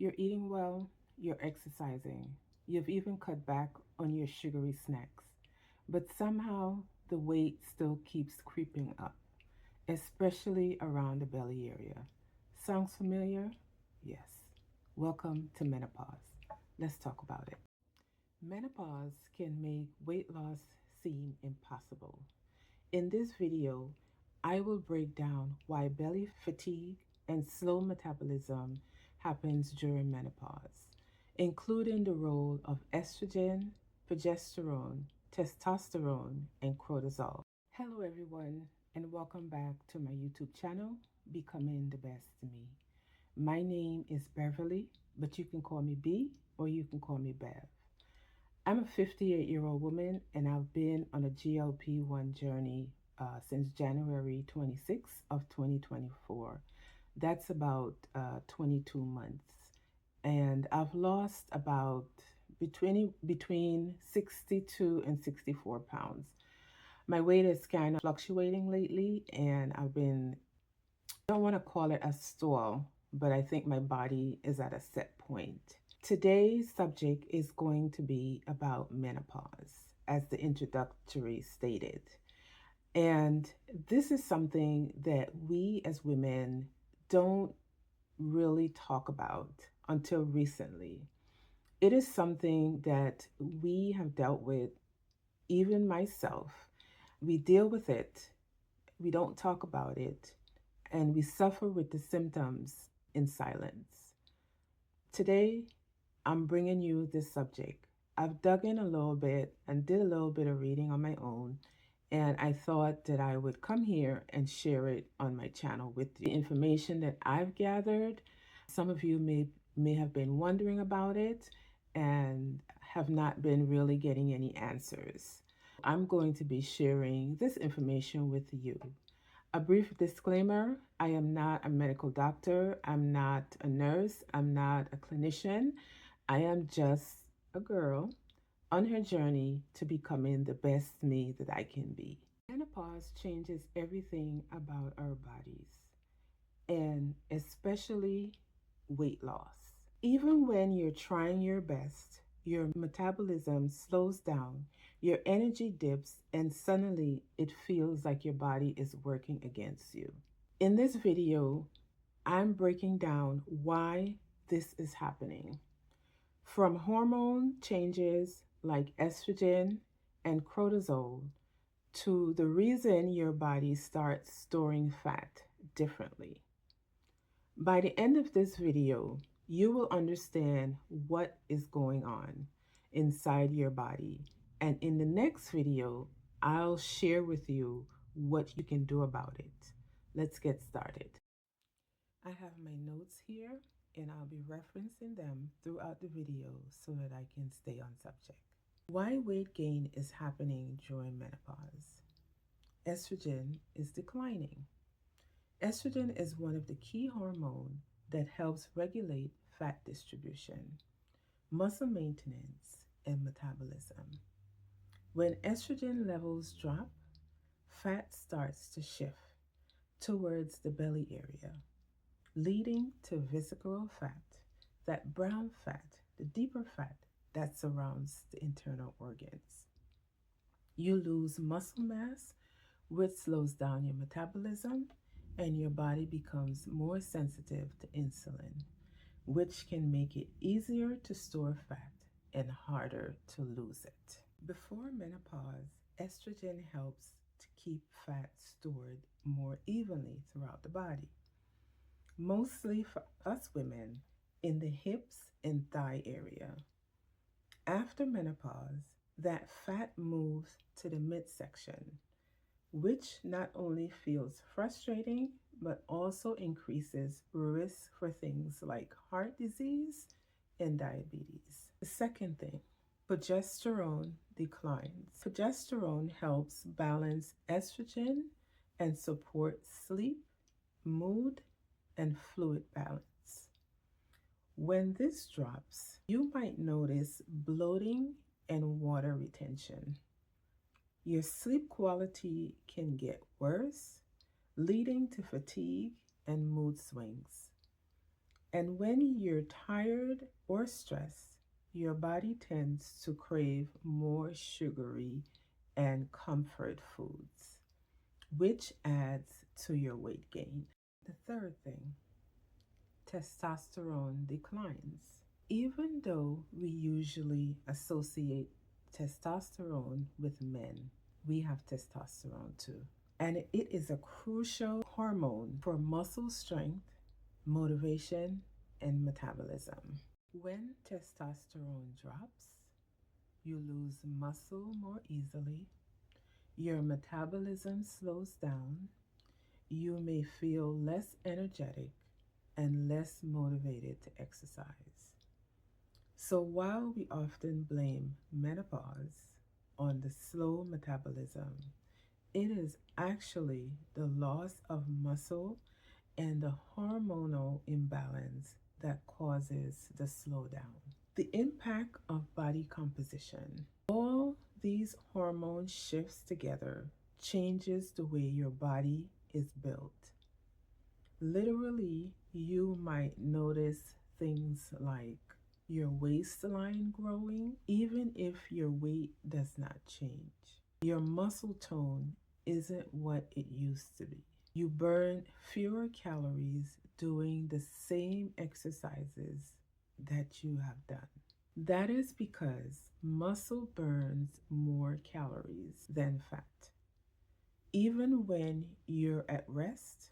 You're eating well, you're exercising, you've even cut back on your sugary snacks, but somehow the weight still keeps creeping up, especially around the belly area. Sounds familiar? Yes. Welcome to menopause. Let's talk about it. Menopause can make weight loss seem impossible. In this video, I will break down why belly fatigue and slow metabolism happens during menopause, including the role of estrogen, progesterone, testosterone, and cortisol. Hello, everyone, and welcome back to my YouTube channel, Becoming the Best Me. My name is Beverly, but you can call me B or you can call me Bev. I'm a 58-year-old woman, and I've been on a GLP-1 journey since January 26th of 2024. That's about 22 months. And I've lost about between 62 and 64 pounds. My weight is kind of fluctuating lately, and I don't want to call it a stall, but I think my body is at a set point. Today's subject is going to be about menopause, as the introductory stated. And this is something that we as women don't really talk about until recently. It is something that we have dealt with, even myself. We deal with it, we don't talk about it, and we suffer with the symptoms in silence. Today, I'm bringing you this subject. I've dug in a little bit and did a little bit of reading on my own, and I thought that I would come here and share it on my channel with the information that I've gathered. Some of you may have been wondering about it and have not been really getting any answers. I'm going to be sharing this information with you. A brief disclaimer: I am not a medical doctor, I'm not a nurse, I'm not a clinician. I am just a girl on her journey to becoming the best me that I can be. Menopause changes everything about our bodies, and especially weight loss. Even when you're trying your best, your metabolism slows down, your energy dips, and suddenly it feels like your body is working against you. In this video, I'm breaking down why this is happening. From hormone changes like estrogen and cortisol to the reason your body starts storing fat differently. By the end of this video, you will understand what is going on inside your body. And in the next video, I'll share with you what you can do about it. Let's get started. I have my notes here, and I'll be referencing them throughout the video so that I can stay on subject. Why weight gain is happening during menopause. Estrogen is declining. Estrogen is one of the key hormones that helps regulate fat distribution, muscle maintenance, and metabolism. When estrogen levels drop, fat starts to shift towards the belly area, leading to visceral fat, that brown fat, the deeper fat that surrounds the internal organs. You lose muscle mass, which slows down your metabolism, and your body becomes more sensitive to insulin, which can make it easier to store fat and harder to lose it. Before menopause, estrogen helps to keep fat stored more evenly throughout the body, mostly for us women in the hips and thigh area. After menopause, that fat moves to the midsection, which not only feels frustrating, but also increases risk for things like heart disease and diabetes. The second thing, progesterone declines. Progesterone helps balance estrogen and support sleep, mood, and fluid balance. When this drops, you might notice bloating and water retention. Your sleep quality can get worse, leading to fatigue and mood swings. And when you're tired or stressed, your body tends to crave more sugary and comfort foods, which adds to your weight gain. The third thing, testosterone declines. Even though we usually associate testosterone with men, we have testosterone too. And it is a crucial hormone for muscle strength, motivation, and metabolism. When testosterone drops, you lose muscle more easily, your metabolism slows down, you may feel less energetic and less motivated to exercise. So while we often blame menopause on the slow metabolism, it is actually the loss of muscle and the hormonal imbalance that causes the slowdown. The impact of body composition. All these hormone shifts together changes the way your body is built. Literally, you might notice things like your waistline growing, even if your weight does not change. Your muscle tone isn't what it used to be. You burn fewer calories doing the same exercises that you have done. That is because muscle burns more calories than fat, even when you're at rest.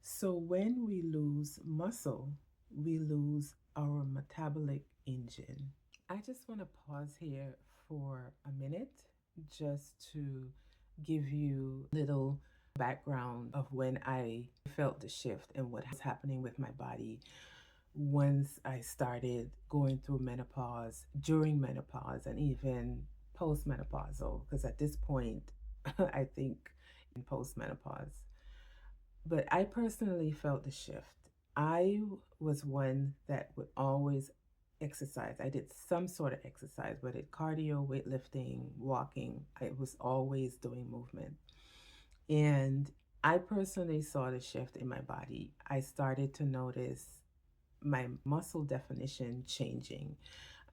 So when we lose muscle, we lose our metabolic engine. I just want to pause here for a minute just to give you a little background of when I felt the shift and what was happening with my body once I started going through menopause, during menopause, and even postmenopausal, because at this point, I think in postmenopause. But I personally felt the shift. I was one that would always exercise. I did some sort of exercise, whether it's cardio, weightlifting, walking. I was always doing movement. And I personally saw the shift in my body. I started to notice my muscle definition changing.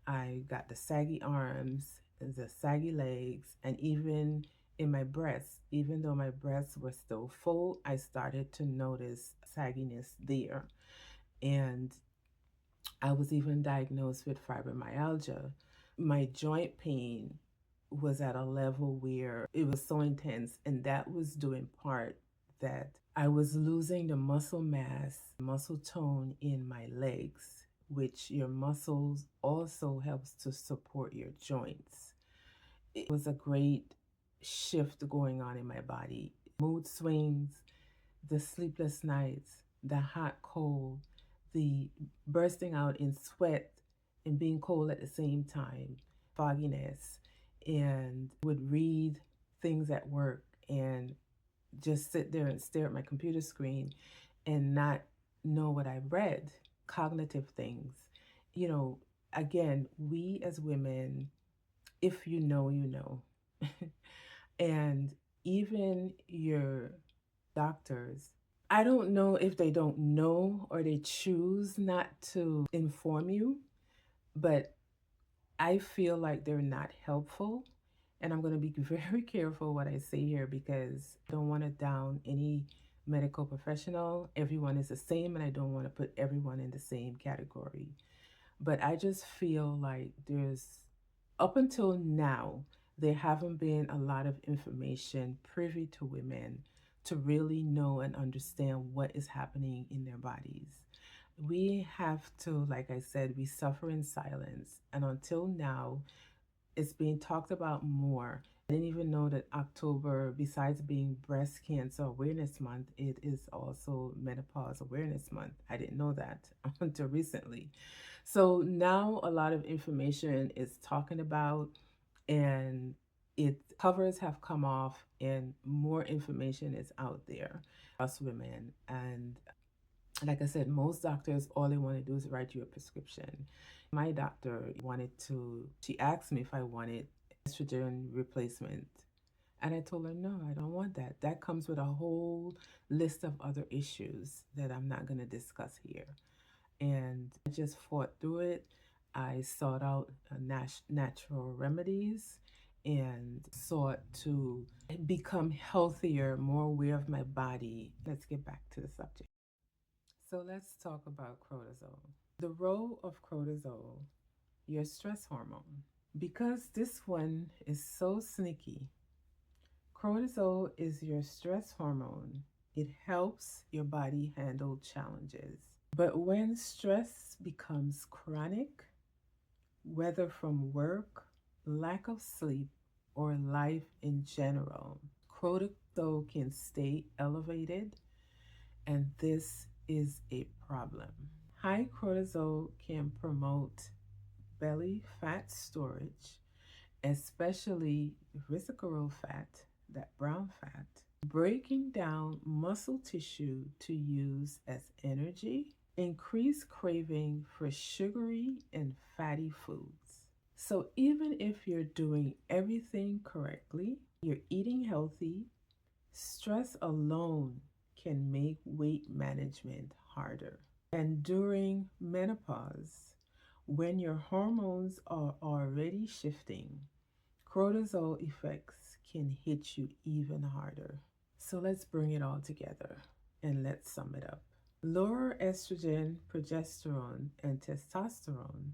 I got the saggy arms, the saggy legs, and even in my breasts, even though my breasts were still full, I started to notice sagginess there. And I was even diagnosed with fibromyalgia. My joint pain was at a level where it was so intense, and that was due in part that I was losing the muscle mass, muscle tone in my legs, which your muscles also helps to support your joints. It was a great shift going on in my body. Mood swings, the sleepless nights, the hot cold, the bursting out in sweat and being cold at the same time, fogginess, and would read things at work and just sit there and stare at my computer screen and not know what I read, cognitive things. You know, again, we as women, if you know, you know. And even your doctors, I don't know if they don't know or they choose not to inform you, but I feel like they're not helpful. And I'm going to be very careful what I say here because I don't want to down any medical professional. Everyone is the same, and I don't want to put everyone in the same category. But I just feel like up until now, there haven't been a lot of information privy to women to really know and understand what is happening in their bodies. We have to, like I said, we suffer in silence. And until now, it's being talked about more. I didn't even know that October, besides being Breast Cancer Awareness Month, it is also Menopause Awareness Month. I didn't know that until recently. So now a lot of information is talking about, and it covers have come off and more information is out there for us women. And like I said, most doctors, all they want to do is write you a prescription. My doctor she asked me if I wanted estrogen replacement. And I told her, no, I don't want that. That comes with a whole list of other issues that I'm not going to discuss here. and I just fought through it. I sought out natural remedies and sought to become healthier, more aware of my body. Let's get back to the subject. So let's talk about cortisol. The role of cortisol, your stress hormone. Because this one is so sneaky, cortisol is your stress hormone. It helps your body handle challenges. But when stress becomes chronic, whether from work, lack of sleep, or life in general, cortisol can stay elevated, and this is a problem. High cortisol can promote belly fat storage, especially visceral fat, that brown fat, breaking down muscle tissue to use as energy, increase craving for sugary and fatty foods. So even if you're doing everything correctly, you're eating healthy, stress alone can make weight management harder. And during menopause, when your hormones are already shifting, cortisol effects can hit you even harder. So let's bring it all together and let's sum it up. Lower estrogen, progesterone, and testosterone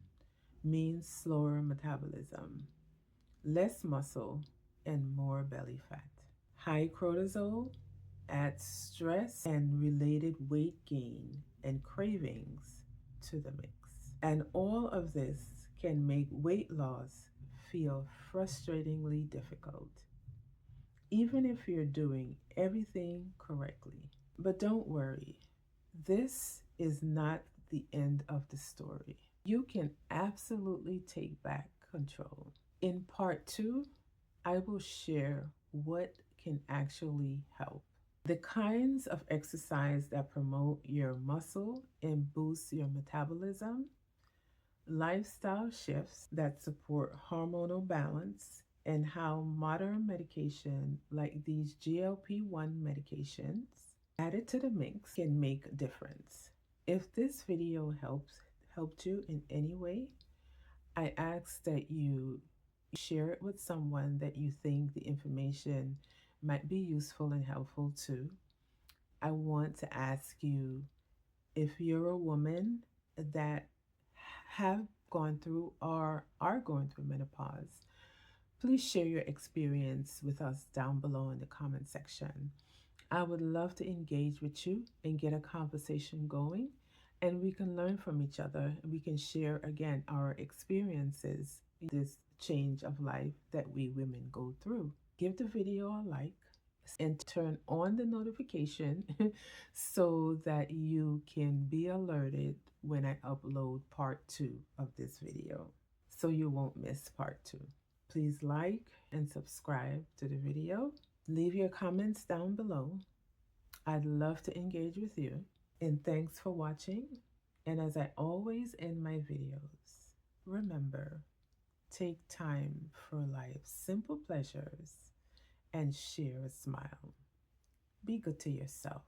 means slower metabolism, less muscle, and more belly fat. High cortisol adds stress and related weight gain and cravings to the mix. And all of this can make weight loss feel frustratingly difficult, even if you're doing everything correctly. But don't worry, this is not the end of the story. You can absolutely take back control. In part two, I will share what can actually help. The kinds of exercise that promote your muscle and boost your metabolism, lifestyle shifts that support hormonal balance, and how modern medication like these GLP-1 medications added to the mix can make a difference. If this video helped you in any way, I ask that you share it with someone that you think the information might be useful and helpful to. I want to ask you, if you're a woman that have gone through or are going through menopause, please share your experience with us down below in the comment section. I would love to engage with you and get a conversation going, and we can learn from each other. We can share again our experiences in this change of life that we women go through. Give the video a like and turn on the notification so that you can be alerted when I upload part 2 of this video, so you won't miss part 2. Please like and subscribe to the video. Leave your comments down below. I'd love to engage with you. And thanks for watching. And as I always end my videos, remember, take time for life's simple pleasures and share a smile. Be good to yourself.